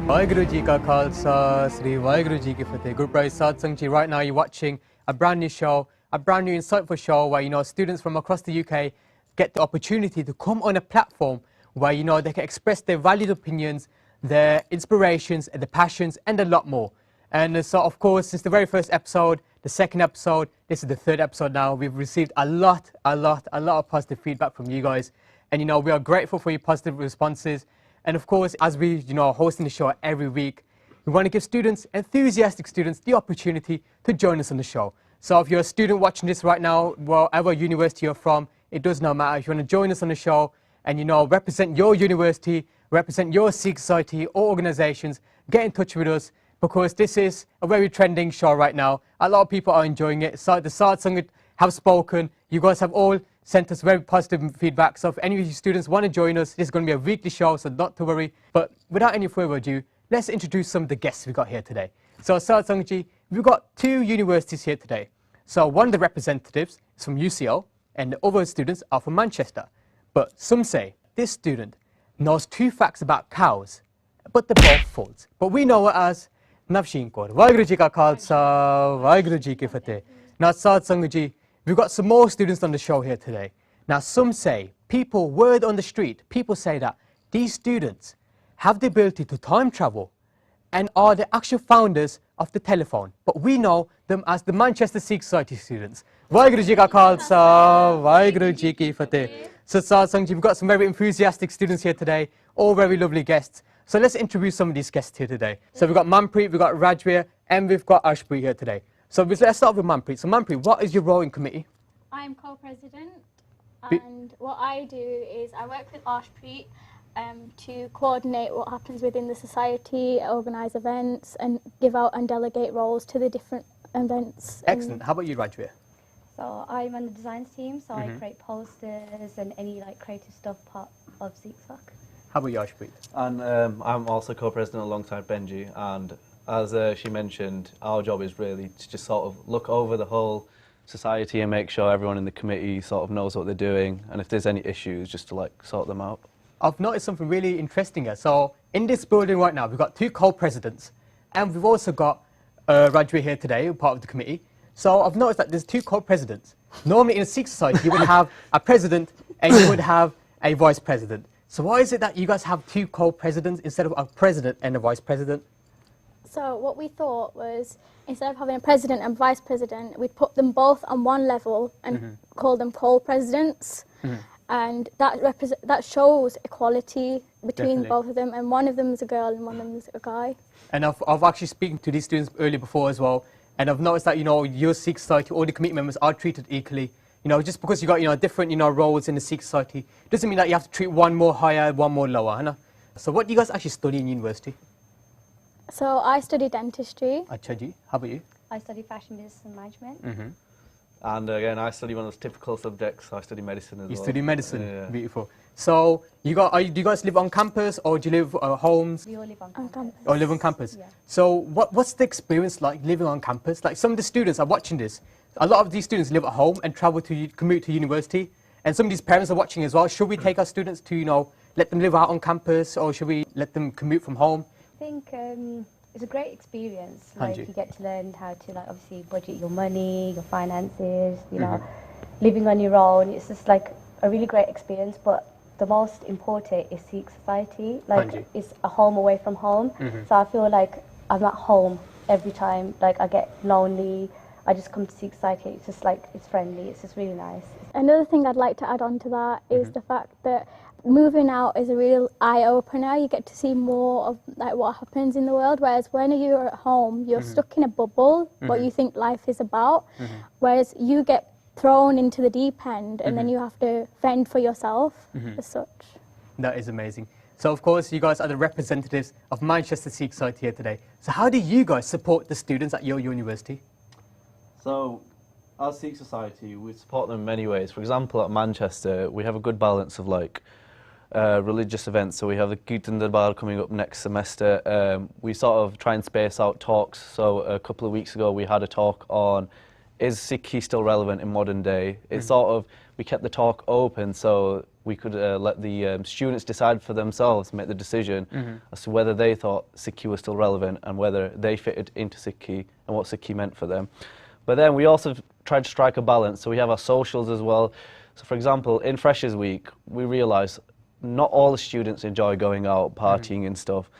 Waheguru Ji Ka Khalsa, Sri Waheguru Ji Ki Fateh. Guru Praise Sad Sangh Ji. Right now you're watching a brand new show, a brand new insightful show where, students from across the UK get the opportunity to come on a platform where, they can express their valued opinions, their inspirations, their passions, and a lot more. And so, of course, since the very first episode, the second episode, this is the third episode now, we've received a lot of positive feedback from you guys. And, we are grateful for your positive responses. And of course, as we, are hosting the show every week, we want to give students, enthusiastic students, the opportunity to join us on the show. So if you're a student watching this right now, wherever university you're from, it does not matter. If you want to join us on the show and, represent your university, represent your Sikh Society or organizations, get in touch with us because this is a very trending show right now. A lot of people are enjoying it. So the Sad Sangh have spoken. You guys have all sent us very positive feedback. So if any of you students want to join us, this is going to be a weekly show, so not to worry. But without any further ado, let's introduce some of the guests we got here today. So Sad Sangh Ji, we've got two universities here today. So one of the representatives is from UCL and the other students are from Manchester. But some say this student knows two facts about cows, but they're both false. But we know it as Navsheen Kaur. Waheguru Ji Ka Khalsa, Waheguru Ji Ki Fateh. Now Sad Sangh Ji, we've got some more students on the show here today. Now some say, word on the street, people say that these students have the ability to time travel and are the actual founders of the telephone. But we know them as the Manchester Sikh Society students. Waheguru Ji Ka Khalsa, Waheguru Ji Ki Fateh. So Sad Sangh Ji, we've got some very enthusiastic students here today, all very lovely guests. So let's introduce some of these guests here today. So we've got Manpreet, we've got Rajveer, and we've got Ashpreet here today. So let's start with Manpreet. So Manpreet, what is your role in committee? I'm co-president, and what I do is I work with Ashpreet to coordinate what happens within the society, organise events, and give out and delegate roles to the different events. Excellent. How about you, Rajveer? So I'm on the designs team, so I create posters and any creative stuff part of Sikh Soc. How about you, Ashpreet? And I'm also co-president alongside Benji, and as she mentioned, our job is really to just sort of look over the whole society and make sure everyone in the committee sort of knows what they're doing, and if there's any issues, just to sort them out. I've noticed something really interesting here. So in this building right now, we've got two co-presidents, and we've also got Rajveer here today, part of the committee. So I've noticed that there's two co-presidents. Normally in a Sikh society, you would have a president and you would have a vice president. So why is it that you guys have two co-presidents instead of a president and a vice president? So what we thought was, instead of having a president and vice president, we'd put them both on one level and call them co-presidents. And that shows equality between both of them, and one of them is a girl and one of them is a guy. And I've actually spoken to these students earlier before as well, and I've noticed that, your Sikh Society, all the committee members are treated equally. Just because you've got, different, roles in the Sikh Society, doesn't mean that you have to treat one more higher, one more lower. So what do you guys actually study in university? So I study dentistry. Acha ji, how about you? I study fashion business and management. And again, I study one of those typical subjects. I study medicine as well. You study medicine, yeah. Beautiful. So do you guys live on campus or do you live homes? We all live on campus. Or live on campus? Yeah. So what's the experience like living on campus? Like some of the students are watching this. A lot of these students live at home and commute to university. And some of these parents are watching as well. Should we take our students to, let them live out on campus, or should we let them commute from home? I think it's a great experience. You get to learn how to obviously budget your money, your finances, living on your own. It's just a really great experience. But the most important is Sikh Society. It's a home away from home. So I feel like I'm at home every time. I get lonely. I just come to Sikh Society. It's just it's friendly. It's just really nice. Another thing I'd like to add on to that is the fact that moving out is a real eye-opener. You get to see more of what happens in the world, whereas when you're at home, you're stuck in a bubble, what you think life is about, whereas you get thrown into the deep end and then you have to fend for yourself as such. That is amazing. So of course, you guys are the representatives of Manchester Sikh Society here today. So how do you guys support the students at your university? So, as Sikh Society, we support them in many ways. For example, at Manchester, we have a good balance of religious events. So we have the Kirtan Darbar coming up next semester. We sort of try and space out talks. So a couple of weeks ago, we had a talk on, is Sikhi still relevant in modern day? It's sort of, we kept the talk open, so we could let the students decide for themselves, make the decision as to whether they thought Sikhi was still relevant and whether they fitted into Sikhi and what Sikhi meant for them. But then we also tried to strike a balance, so we have our socials as well. So for example, in Freshers Week, we realised not all the students enjoy going out, partying and stuff.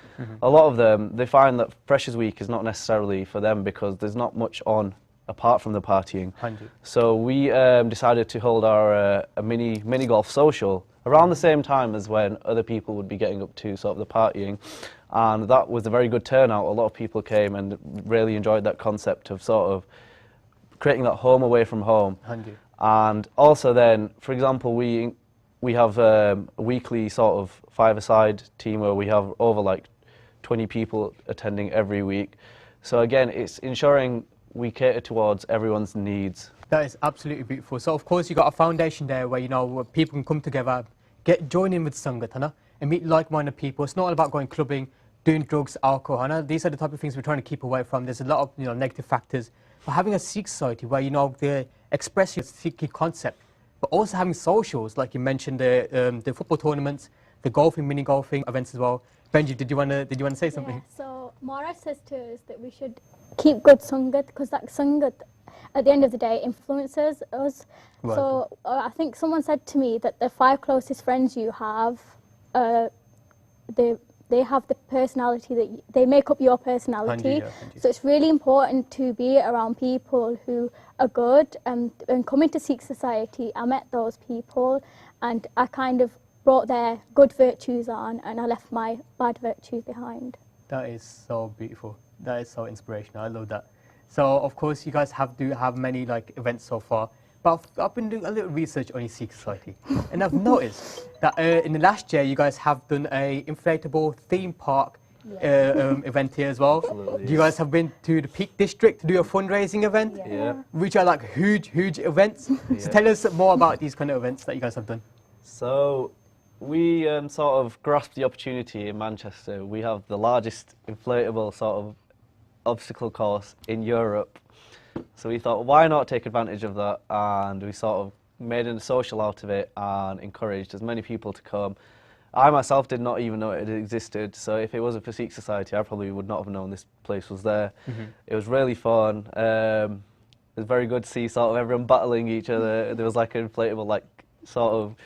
A lot of them, they find that Freshers Week is not necessarily for them because there's not much on apart from the partying. 100. So we decided to hold our a mini golf social around the same time as when other people would be getting up to sort of the partying, and that was a very good turnout. A lot of people came and really enjoyed that concept of sort of creating that home away from home. 100. And also then, for example, we have a weekly sort of five-a-side team where we have over like 20 people attending every week. So again, it's ensuring we cater towards everyone's needs. That is absolutely beautiful. So of course you got a foundation there where, you know, where people can come together, join in with Sangat, and meet like-minded people. It's not all about going clubbing, doing drugs, alcohol. These are the type of things we're trying to keep away from. There's a lot of, you know, negative factors. But having a Sikh society where, you know, they express your Sikh concept, but also having socials, like you mentioned, the football tournaments, the golfing, mini golfing events as well. Benji, did you want to say something? Yeah, so Maharaj says to us that we should keep good sangat, because that sangat at the end of the day influences us. Right. So I think someone said to me that the 5 closest friends you have, they have the personality that they make up your personality. So it's really important to be around people who are good. And coming to Sikh Society, I met those people and I kind of brought their good virtues on and I left my bad virtues behind. That is so beautiful. That is so inspirational. I love that. So of course you guys do have many like events so far, but I've been doing a little research on your Sikh Society, and I've noticed that in the last year you guys have done a inflatable theme park event here as well. Absolutely. You guys have been to the Peak District to do a fundraising event, which are like huge events. So tell us more about these kind of events that you guys have done. So we sort of grasped the opportunity in Manchester. We have the largest inflatable sort of obstacle course in Europe. So we thought, why not take advantage of that? And we sort of made a social out of it and encouraged as many people to come. I myself did not even know it existed, so if it wasn't for Sikh Society, I probably would not have known this place was there. It was really fun. It was very good to see sort of everyone battling each other. There was like an inflatable, like sort of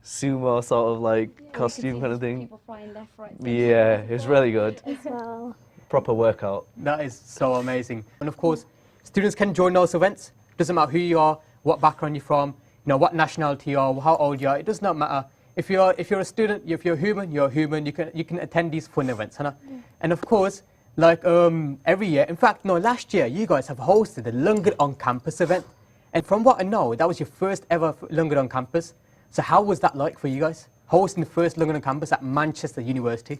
sumo sort of like costume kind of thing. People flying left, right, Yeah, it was really good. As well. Proper workout. That is so amazing. And of course, students can join those events. Doesn't matter who you are, what background you're from, you know, what nationality you are, how old you are. It does not matter. If you're a student, if you're human, you're human. You can attend these fun events, And of course, like every year. In fact, no, last year you guys have hosted the Langar on Campus event, and from what I know, that was your first ever Langar on Campus. So how was that like for you guys, hosting the first Langar on Campus at Manchester University?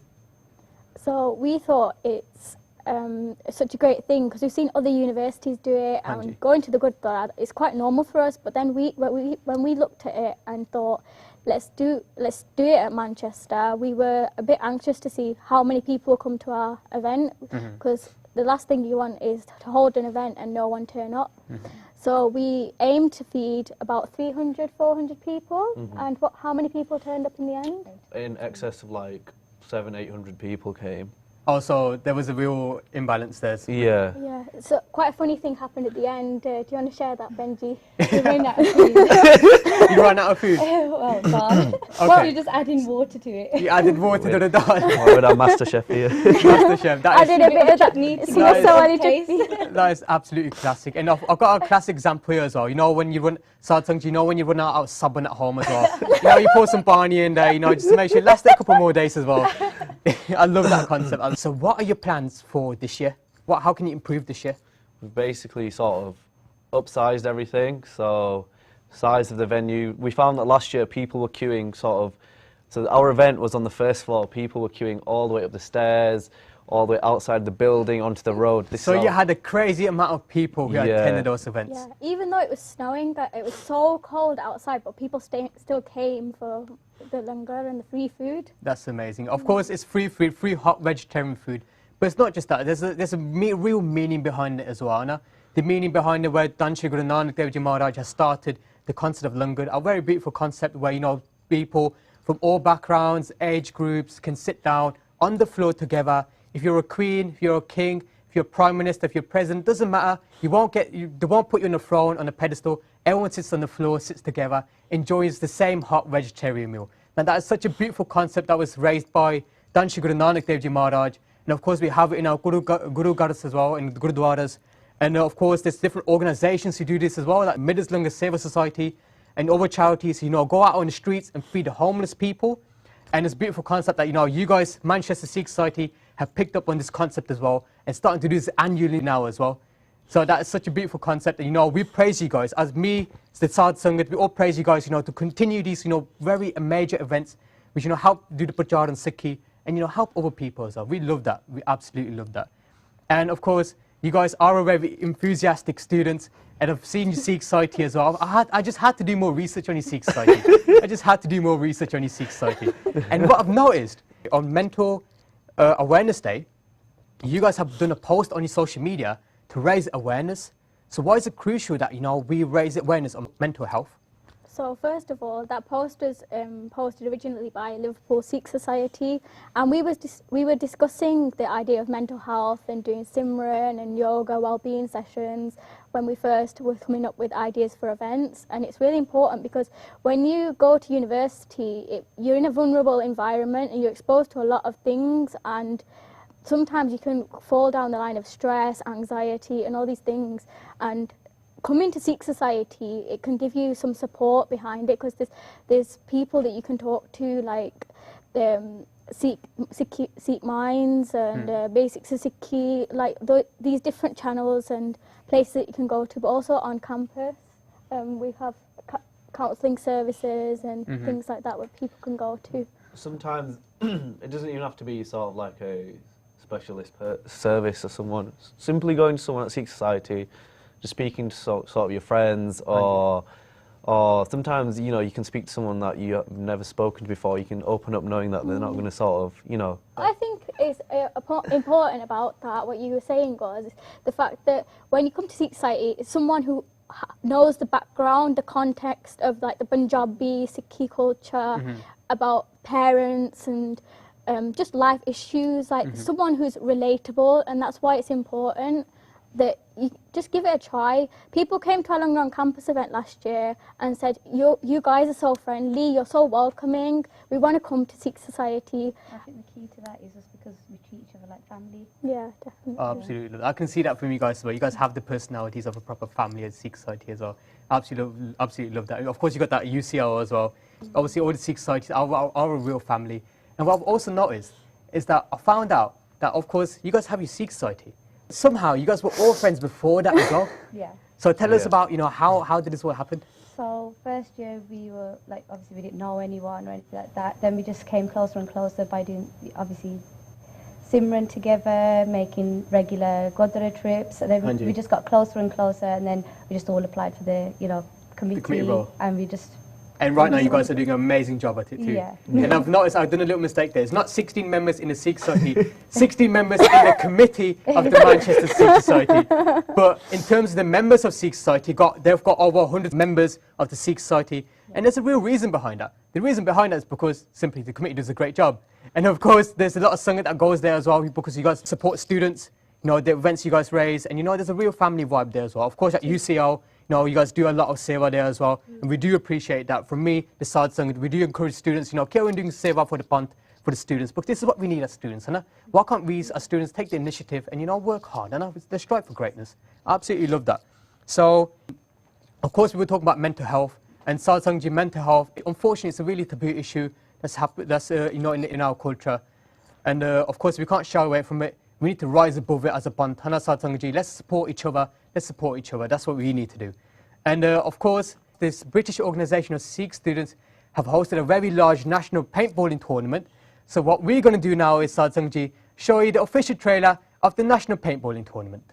So we thought it's such a great thing because we've seen other universities do it, and going to the Gurdwara is quite normal for us. But then when we looked at it and thought, let's do it at Manchester, we were a bit anxious to see how many people come to our event, because the last thing you want is to hold an event and no one turn up. So we aimed to feed about 300, 400 people, and how many people turned up in the end? In excess of like 700-800 people came. Also, there was a real imbalance there. Yeah. Yeah, so quite a funny thing happened at the end. Do you want to share that, Benji? We ran out of food. You ran out of food? Oh, God. Okay. You're just adding water to it. You added water to the dal. Why would our master chef here? Master Chef. That I is, did a bit of that. It's not so any that is absolutely classic. And I've got a classic example here as well. You know when you run, Satsang, you know when you run out of sabun at home as well. You know, you pour some barney in there, you know, just to make sure it lasts a couple more days as well. I love that concept. So what are your plans for this year? How can you improve this year? We've basically sort of upsized everything. So size of the venue. We found that last year people were queuing sort of, so our event was on the first floor. People were queuing all the way up the stairs, all the way outside the building onto the road. So you had a crazy amount of people who attended those events. Yeah, even though it was snowing, it was so cold outside, but people still came for the langar and the free food. That's amazing. Of course, it's free food, free hot vegetarian food. But it's not just that. There's a real meaning behind it as well. No? The meaning behind it where Dhan Shri Guru Nanak Dev Ji Maharaj has started the concept of langar, a very beautiful concept where, you know, people from all backgrounds, age groups can sit down on the floor together. If you're a queen, if you're a king, if you're a prime minister, if you're president, doesn't matter. They won't put you on a throne, on a pedestal. Everyone sits on the floor, sits together, enjoys the same hot vegetarian meal. Now that is such a beautiful concept that was raised by Dan Shri Guru Nanak Dev Ji Maharaj. And of course we have it in our Guru Garas as well, in the Gurudwaras. And of course there's different organizations who do this as well, like Middleslunga Seva Society and other charities, go out on the streets and feed the homeless people. And it's a beautiful concept that, you guys, Manchester Sikh Society, have picked up on this concept as well and starting to do this annually now as well. So that is such a beautiful concept. And, we praise you guys. As me, as the Sadh Sangat, we all praise you guys, to continue these, very major events which, help do the Prachar and Sikhi and, help other people as well. We love that. We absolutely love that. And, of course, you guys are a very enthusiastic students, and I've seen your Sikh Society as well. I just had to do more research on your Sikh Society. I just had to do more research on your Sikh Society. And what I've noticed, on Mental Awareness Day, you guys have done a post on your social media to raise awareness. So why is it crucial that, we raise awareness on mental health? So first of all, that post was posted originally by Liverpool Sikh Society, and we were discussing the idea of mental health and doing Simran and yoga well-being sessions when we first were coming up with ideas for events. And it's really important because when you go to university, you're in a vulnerable environment and you're exposed to a lot of things, and sometimes you can fall down the line of stress, anxiety and all these things. And coming to Sikh Society, it can give you some support behind it, because there's people that you can talk to, like Sikh Minds and Basics of Sikhi, like these different channels and places that you can go to. But also on campus, we have counselling services and things like that where people can go to. Sometimes it doesn't even have to be sort of like a specialist service or someone. Simply going to someone at Sikh Society, just speaking to sort of your friends, or sometimes, you can speak to someone that you have never spoken to before. You can open up knowing that they're not going to sort of, I think it's important about that, what you were saying was, the fact that when you come to Sikh Society, it's someone who knows the background, the context of like the Punjabi, Sikhi culture, about parents and just life issues, like someone who's relatable, and that's why it's important that you just give it a try. People came to our Long Run campus event last year and said, you guys are so friendly, you're so welcoming, we want to come to Sikh Society. I think the key to that is just because we treat each other like family. Yeah, definitely. Absolutely. I can see that from you guys as well. You guys have the personalities of a proper family at Sikh Society as well. Absolutely love that. Of course, you got that UCL as well. Obviously, all the Sikh Societies are a real family. And what I've also noticed is that I found out that, of course, you guys have your Sikh Society. Somehow, you guys were all friends before that as well. Yeah. So tell us about, how did this all happen? So first year we were like, obviously we didn't know anyone or anything like that. Then we just came closer and closer by doing, obviously, Simran together, making regular Godhara trips. And then we just got closer and closer, and then we just all applied for the, committee role. And we just... And right now you guys are doing an amazing job at it too. Yeah. And I've noticed I've done a little mistake there. It's not 16 members in the Sikh Society, 16 members in the committee of the Manchester Sikh Society. But in terms of the members of Sikh Society, they've got over 100 members of the Sikh Society. And there's a real reason behind that. The reason behind that is because simply the committee does a great job. And of course, there's a lot of Sangat that goes there as well, because you guys support students, the events you guys raise, and there's a real family vibe there as well. Of course, at UCL, you guys do a lot of seva there as well, and we do appreciate that. From me, the Sadh Sangat, we do encourage students, carry on doing seva for the Pant, for the students, but this is what we need as students, Why can't we as students take the initiative and, work hard, Let's strive for greatness. I absolutely love that. So, of course, we were talking about mental health, and Sadh Sangat, mental health, unfortunately, it's a really taboo issue that's in our culture. And, of course, we can't shy away from it. We need to rise above it as a Pant. Sadh Sangat, let's support each other. Let's support each other. That's what we need to do. And of course, this British organisation of Sikh students have hosted a very large national paintballing tournament. So what we're going to do now is, Sadh Sangat, show you the official trailer of the national paintballing tournament.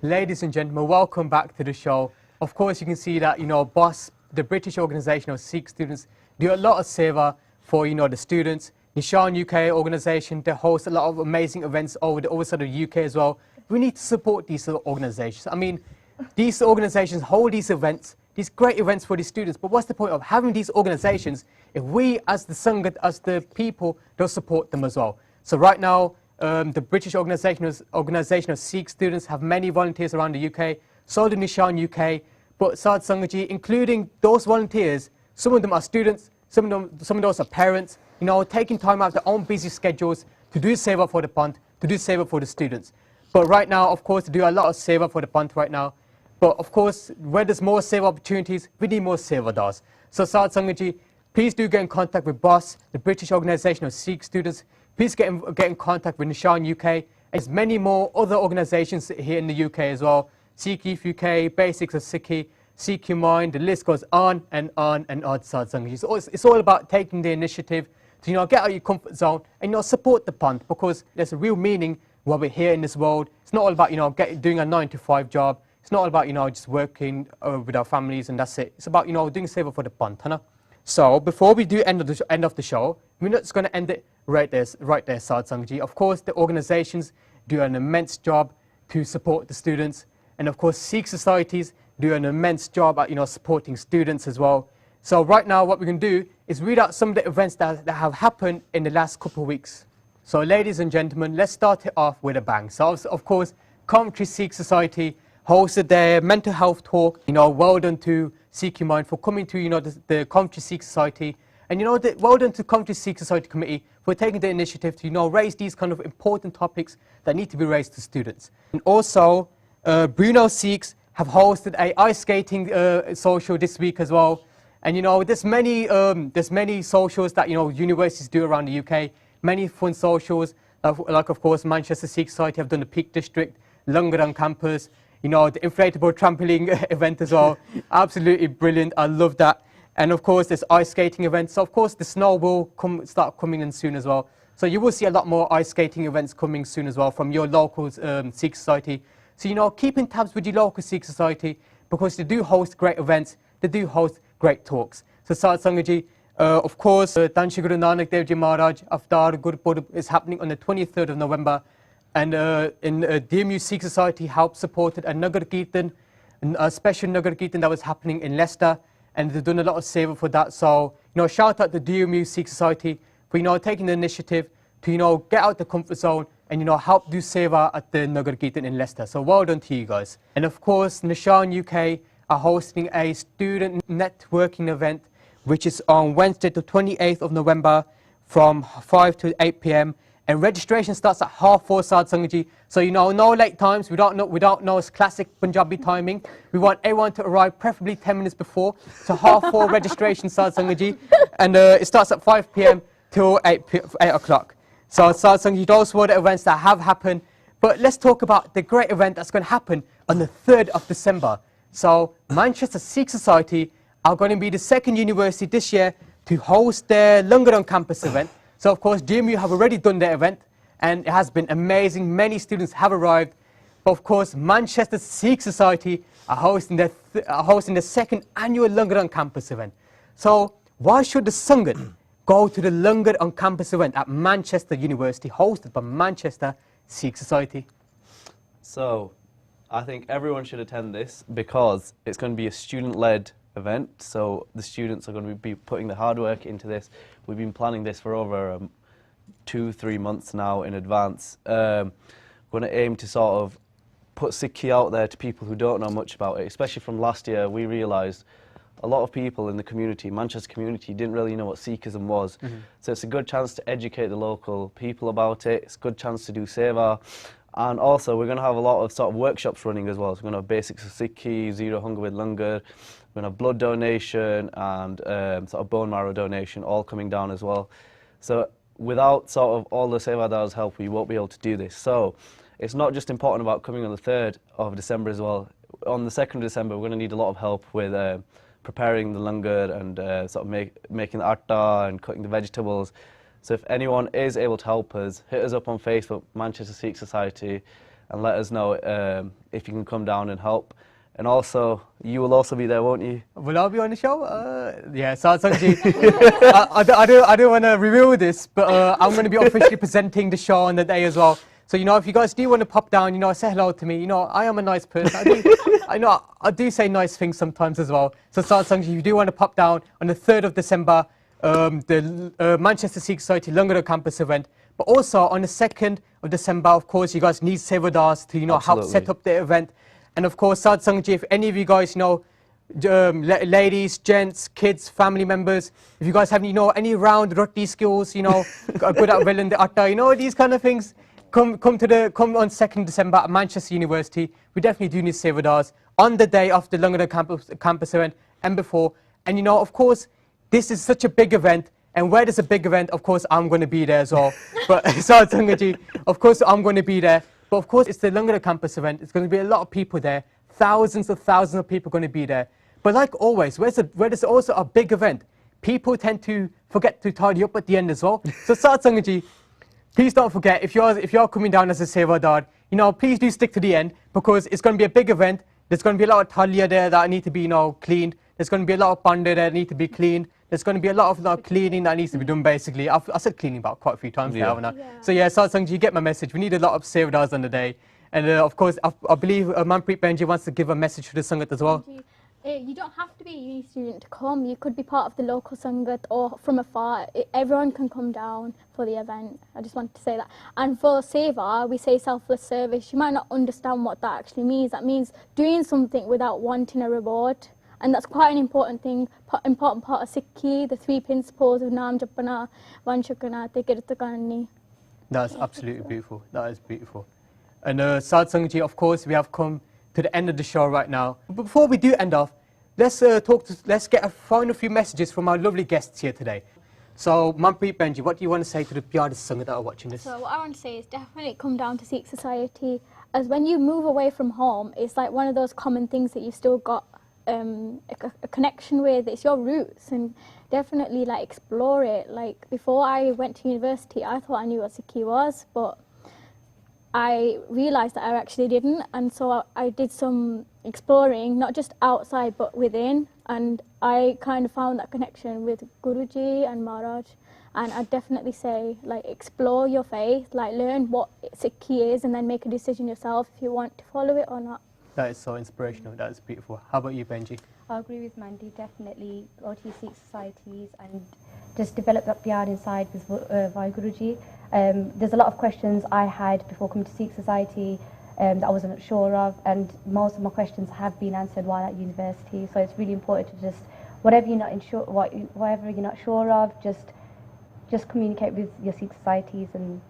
Ladies and gentlemen, welcome back to the show. Of course, you can see that, BOSS, the British organisation of Sikh students, do a lot of seva for, the students. Nishan UK organisation, they host a lot of amazing events over the other side of the UK as well. We need to support these organisations. I mean, these organisations hold these events, these great events for the students, but what's the point of having these organisations if we, as the Sangat, as the people, don't support them as well? So right now, the British organisation of Sikh students have many volunteers around the UK, so do Nishan UK, but Sad Sangaji, including those volunteers, some of them are students, some of those are parents, taking time out of their own busy schedules to do seva for the Pant, to do seva for the students. But right now, of course, to do a lot of seva for the Pant right now. But of course, where there's more seva opportunities, we need more seva does. So Sad Sangaji, please do get in contact with BOSS, the British organisation of Sikh students. Please get in contact with Nishan UK. There's many more other organisations here in the UK as well. Sikh Youth UK, Basics of Sikhi, Sikh Your Mind, the list goes on and on and on. Sad Sangaji. So it's all about taking the initiative to get out of your comfort zone and support the Pant, because there's a real meaning while we're here in this world. It's not all about doing a 9-to-5 job. It's not all about just working with our families and that's it. It's about doing seva for the Pant. So before we do end of the show, we're not just going to end it right there, Sad Sangaji. Of course, the organisations do an immense job to support the students, and of course, Sikh societies do an immense job at supporting students as well. So right now, what we're going to do is read out some of the events that have happened in the last couple of weeks. So, ladies and gentlemen, let's start it off with a bang. So, of course, Coventry Sikh Society hosted their mental health talk. Well done to Sikh Your Mind for coming to the Coventry Sikh Society, and well done to Coventry Sikh Society Committee for taking the initiative to raise these kind of important topics that need to be raised to students. And also, Brunel Sikhs have hosted a ice skating social this week as well. And there's many socials that universities do around the UK. Many fun socials, like of course Manchester Sikh Society have done the Peak District, Langar on campus. The inflatable trampoline event as well. Absolutely brilliant. I love that. And of course, there's ice skating events. So of course, the snow will start coming in soon as well. So you will see a lot more ice skating events coming soon as well from your local Sikh Society. So keep in tabs with your local Sikh Society, because they do host great events. They do host great talks. So Sad Sangaji, of course, Tanshi Guru Nanak Dev Ji Maharaj Avtar Gurpurab is happening on the 23rd of November. And in DMU Sikh Society helped supported a Nagar Kirtan, a special Nagar Kirtan that was happening in Leicester, and they've done a lot of seva for that. So, shout out to DMU Sikh Society for, taking the initiative to, get out the comfort zone and, help do seva at the Nagar Kirtan in Leicester. So well done to you guys. And of course, Nishan UK are hosting a student networking event, which is on Wednesday the 28th of November from 5 to 8 p.m. And registration starts at 4:30, Sad Sangaji. So no late times. We don't know it's classic Punjabi timing. We want everyone to arrive preferably 10 minutes before. So 4:30 registration, Sad Sangaji. And it starts at 5 p.m. till 8 o'clock. So Sad Sangaji, those were the events that have happened. But let's talk about the great event that's going to happen on the 3rd of December. So Manchester Sikh Society are going to be the second university this year to host their Langar on campus event. So of course, DMU have already done their event, and it has been amazing. Many students have arrived. But of course, Manchester Sikh Society are hosting the second annual Langar on campus event. So why should the Sangat go to the Langar on campus event at Manchester University, hosted by Manchester Sikh Society? So, I think everyone should attend this because it's going to be a student-led event. So the students are going to be putting the hard work into this. We've been planning this for over 2-3 months now in advance. We're going to aim to sort of put Sikhi out there to people who don't know much about it. Especially from last year, we realised a lot of people in the community, Manchester community, didn't really know what Sikhism was. So it's a good chance to educate the local people about it. It's a good chance to do seva. And also, we're going to have a lot of sort of workshops running as well. So we're going to have basics of Sikhi, Zero Hunger with Langar. We're going to have blood donation and sort of bone marrow donation all coming down as well. So without sort of all the Sevada's help, we won't be able to do this. So it's not just important about coming on the 3rd of December as well. On the 2nd of December, we're going to need a lot of help with preparing the Langar and sort of making the atta and cutting the vegetables. So if anyone is able to help us, hit us up on Facebook, Manchester Sikh Society, and let us know if you can come down and help. And also, you will also be there, won't you? Will I be on the show? Yeah, Saad Sangji. I don't want to reveal this, but I'm going to be officially presenting the show on the day as well. So, you know, if you guys do want to pop down, you know, say hello to me. You know, I am a nice person. I do say nice things sometimes as well. So, Saad Sangji, if you do want to pop down on the 3rd of December, the Manchester Sikh Society Lungaro campus event. But also on the 2nd of December, of course, you guys need Sevadars to, you know, help set up the event. And of course, Saad Sangji, if any of you guys, you know, ladies, gents, kids, family members, if you guys have, you know, any round roti skills, you know, good at well in the atta, you know, these kind of things, come on 2nd December at Manchester University. We definitely do need Sevadars on the day of the Lungaro campus event and before. And you know, of course, this is such a big event. And where there's a big event, of course, I'm going to be there as well. But Saad Sangji, of course, I'm going to be there. But of course, it's the Lungaro campus event. It's going to be a lot of people there. Thousands of people going to be there. But like always, where there's also a big event, people tend to forget to tidy up at the end as well. So Saad Sangji, please don't forget, if you're coming down as a Sevadar, you know, please do stick to the end, because it's going to be a big event. There's going to be a lot of talia there that need to be, you know, cleaned. There's going to be a lot of panda that need to be cleaned. There's going to be a lot of cleaning that needs to be done, basically. I said cleaning about quite a few times now, haven't I? Yeah. So yeah, Saad Sangji, you get my message. We need a lot of Sevadars on the day. And of course, I believe Manpreet Benji wants to give a message to the Sangat as well. You don't have to be a uni student to come. You could be part of the local Sangat or from afar. Everyone can come down for the event. I just wanted to say that. And for Seva, we say selfless service. You might not understand what that actually means. That means doing something without wanting a reward. And that's quite an important thing, important part of Sikhi, the 3 principles of Naam Japana, Vanshakana, Tekirtakani. That's absolutely beautiful. That is beautiful. And Saad Sangji, of course, we have come to the end of the show right now. But before we do end off, let's get a final few messages from our lovely guests here today. So, Manpreet Benji, what do you want to say to the Pyar Sangat that are watching this? So, what I want to say is definitely come down to Sikh Society. As when you move away from home, it's like one of those common things that you've still got a connection with. It's your roots, and definitely like explore it. Like before I went to university, I thought I knew what Sikhi was, but I realised that I actually didn't, and so I did some exploring, not just outside but within, and I kind of found that connection with Guruji and Maharaj. And I'd definitely say, like, explore your faith, like learn what Sikhi is, and then make a decision yourself if you want to follow it or not. That is so inspirational. That is beautiful. How about you, Benji? I agree with Mandy. Definitely go to your Sikh societies and just develop that pyar inside with Vaheguruji. There's a lot of questions I had before coming to Sikh Society that I wasn't sure of, and most of my questions have been answered while at university. So it's really important to just whatever you're not sure of, just communicate with your Sikh societies, and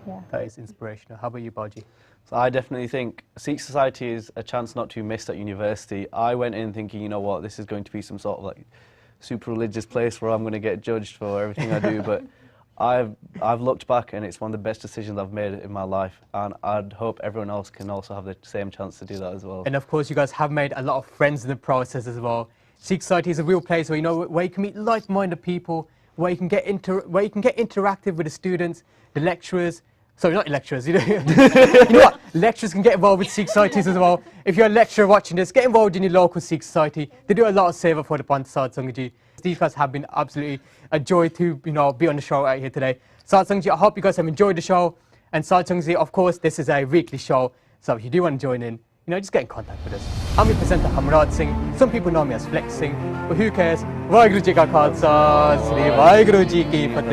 yeah. That is inspirational. How about you, Baji? So I definitely think Sikh Society is a chance not to be missed at university. I went in thinking, you know what, this is going to be some sort of like super religious place where I'm going to get judged for everything I do, but I've looked back and it's one of the best decisions I've made in my life, and I'd hope everyone else can also have the same chance to do that as well. And of course, you guys have made a lot of friends in the process as well. Sikh Society is a real place where where you can meet like-minded people, where you can get interactive with the students, the lecturers. Sorry, not lecturers. You know what? Lecturers can get involved with Sikh societies as well. If you're a lecturer watching this, get involved in your local Sikh society. They do a lot of seva for the Pant Saad Sangji. These guys have been absolutely a joy to be on the show out here today. Saad Sangji, I hope you guys have enjoyed the show. And Saad Sangji, of course, this is a weekly show. So if you do want to join in, just get in contact with us. I'm your presenter, Hamraj Singh. Some people know me as Flex Singh, but who cares? Vaheguruji ka Khalsa, Shri Vaheguruji ki Fateh.